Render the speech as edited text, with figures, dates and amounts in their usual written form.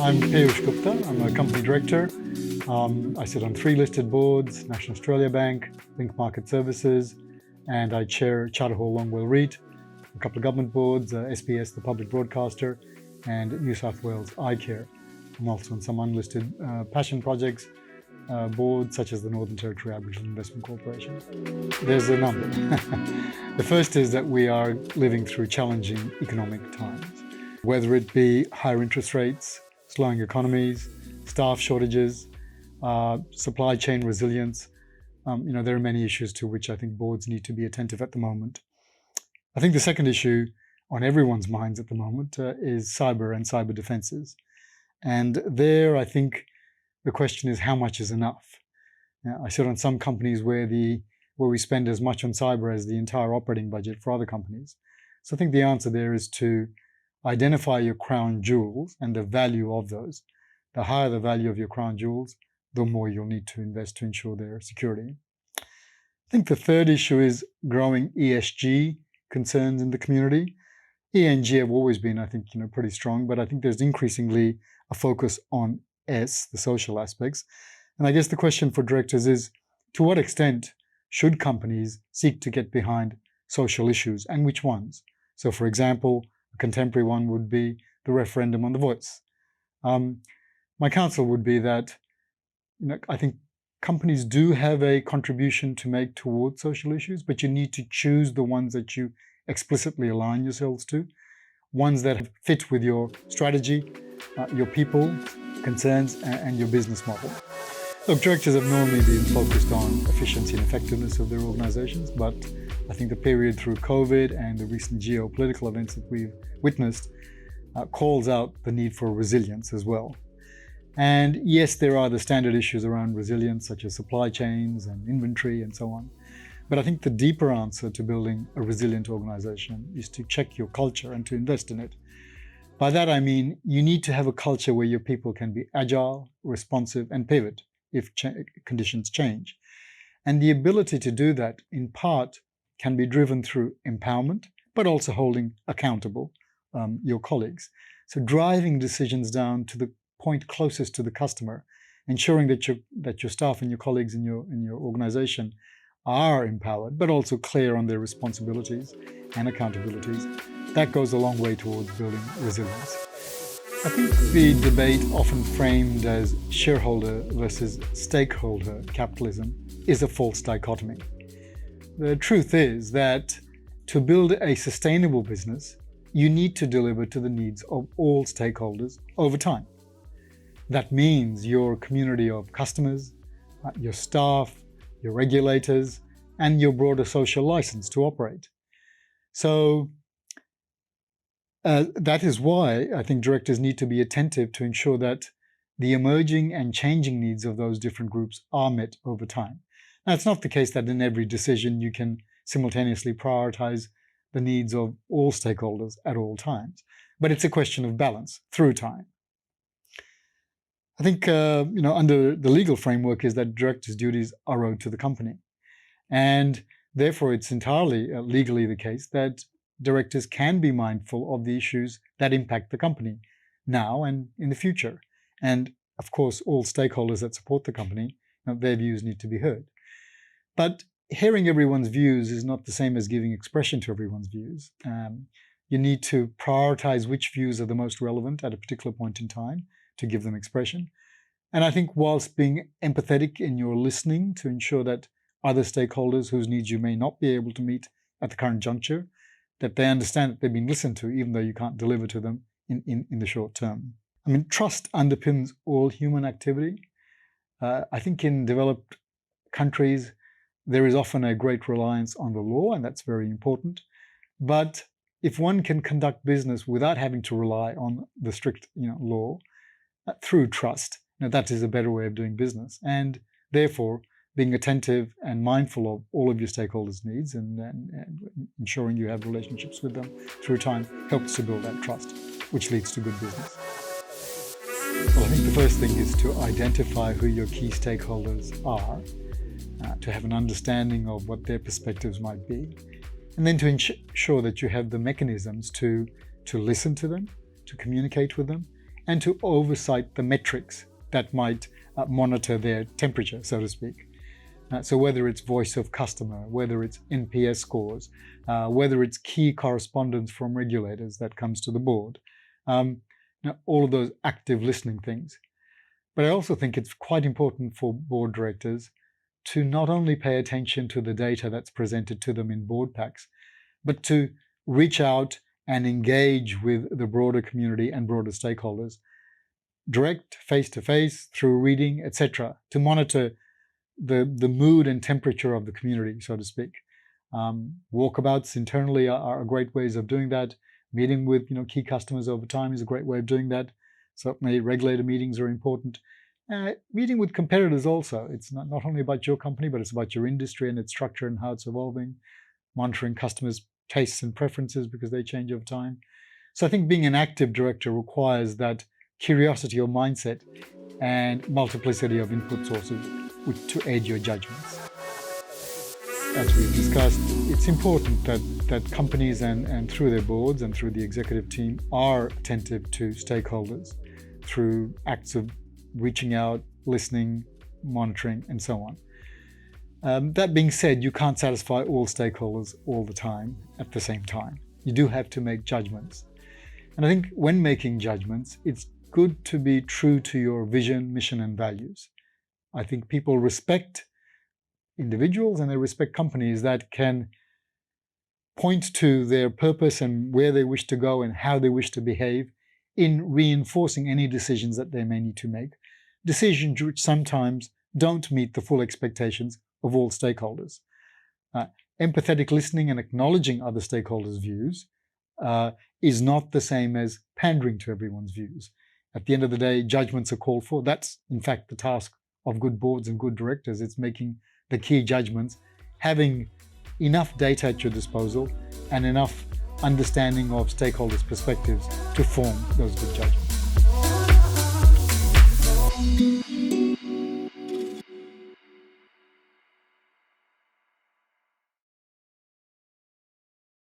I'm Peeyush Gupta. I'm a company director. I sit on 3 listed boards, National Australia Bank, Link Market Services, and I chair Charter Hall WALE REIT, a couple of government boards, SBS, the public broadcaster, and New South Wales iCare. I'm also on some unlisted passion projects, boards such as the Northern Territory Aboriginal Investment Corporation. There's a number. The first is that we are living through challenging economic times, whether it be higher interest rates, slowing economies, staff shortages, supply chain resilience. There are many issues to which I think boards need to be attentive at the moment. I think the second issue on everyone's minds at the moment is cyber and cyber defenses. And there, I think the question is, how much is enough? I sit on some companies where we spend as much on cyber as the entire operating budget for other companies. So I think the answer there is to identify your crown jewels and the value of those. The higher the value of your crown jewels, the more you'll need to invest to ensure their security. I think the third issue is growing ESG concerns in the community. ENG have always been, I think, pretty strong, but I think there's increasingly a focus on S, the social aspects. And I guess the question for directors is, to what extent should companies seek to get behind social issues, and which ones? So, for example, a contemporary one would be the referendum on the voice. My counsel would be that I think companies do have a contribution to make towards social issues, but you need to choose the ones that you explicitly align yourselves to, ones that fit with your strategy, your people, concerns, and your business model. Look, directors have normally been focused on efficiency and effectiveness of their organizations, but I think the period through COVID and the recent geopolitical events that we've witnessed calls out the need for resilience as well. And yes, there are the standard issues around resilience, such as supply chains and inventory and so on. But I think the deeper answer to building a resilient organization is to check your culture and to invest in it. By that, I mean, you need to have a culture where your people can be agile, responsive, and pivot if conditions change. And the ability to do that, in part, can be driven through empowerment, but also holding accountable your colleagues. So driving decisions down to the point closest to the customer, ensuring that your staff and your colleagues in your organization are empowered, but also clear on their responsibilities and accountabilities. That goes a long way towards building resilience. I think the debate, often framed as shareholder versus stakeholder capitalism, is a false dichotomy. The truth is that to build a sustainable business, you need to deliver to the needs of all stakeholders over time. That means your community of customers, your staff, your regulators, and your broader social license to operate. So that is why I think directors need to be attentive to ensure that the emerging and changing needs of those different groups are met over time. Now, it's not the case that in every decision you can simultaneously prioritize the needs of all stakeholders at all times, but it's a question of balance through time. I think, under the legal framework is that directors' duties are owed to the company. And therefore, it's entirely legally the case that directors can be mindful of the issues that impact the company now and in the future. And of course, all stakeholders that support the company, their views need to be heard. But hearing everyone's views is not the same as giving expression to everyone's views. You need to prioritize which views are the most relevant at a particular point in time to give them expression. And I think whilst being empathetic in your listening to ensure that other stakeholders whose needs you may not be able to meet at the current juncture, that they understand that they've been listened to, even though you can't deliver to them in the short term. I mean, trust underpins all human activity. I think in developed countries, there is often a great reliance on the law, and that's very important. But if one can conduct business without having to rely on the strict law, through trust, that is a better way of doing business. And therefore, being attentive and mindful of all of your stakeholders' needs and ensuring you have relationships with them through time helps to build that trust, which leads to good business. Well, I think the first thing is to identify who your key stakeholders are, to have an understanding of what their perspectives might be, and then to ensure that you have the mechanisms to listen to them, to communicate with them, and to oversight the metrics that might monitor their temperature, so to speak. So whether it's voice of customer, whether it's NPS scores, whether it's key correspondence from regulators that comes to the board, all of those active listening things. But I also think it's quite important for board directors to not only pay attention to the data that's presented to them in board packs, but to reach out and engage with the broader community and broader stakeholders, direct, face-to-face, through reading, etc., to monitor the mood and temperature of the community, so to speak. Walkabouts internally are great ways of doing that. Meeting with key customers over time is a great way of doing that. Certainly regulator meetings are important. Meeting with competitors also. It's not only about your company, but it's about your industry and its structure and how it's evolving. Monitoring customers' tastes and preferences because they change over time. So I think being an active director requires that curiosity or mindset and multiplicity of input sources to aid your judgments. As we've discussed, it's important that companies and through their boards and through the executive team are attentive to stakeholders through acts of reaching out, listening, monitoring, and so on. That being said, you can't satisfy all stakeholders all the time at the same time. You do have to make judgments. And I think when making judgments, it's good to be true to your vision, mission, and values. I think people respect individuals and they respect companies that can point to their purpose and where they wish to go and how they wish to behave in reinforcing any decisions that they may need to make. Decisions which sometimes don't meet the full expectations of all stakeholders. Empathetic listening and acknowledging other stakeholders' views is not the same as pandering to everyone's views. At the end of the day, judgments are called for. That's, in fact, the task of good boards and good directors. It's making the key judgments, having enough data at your disposal and enough understanding of stakeholders' perspectives to form those good judgments.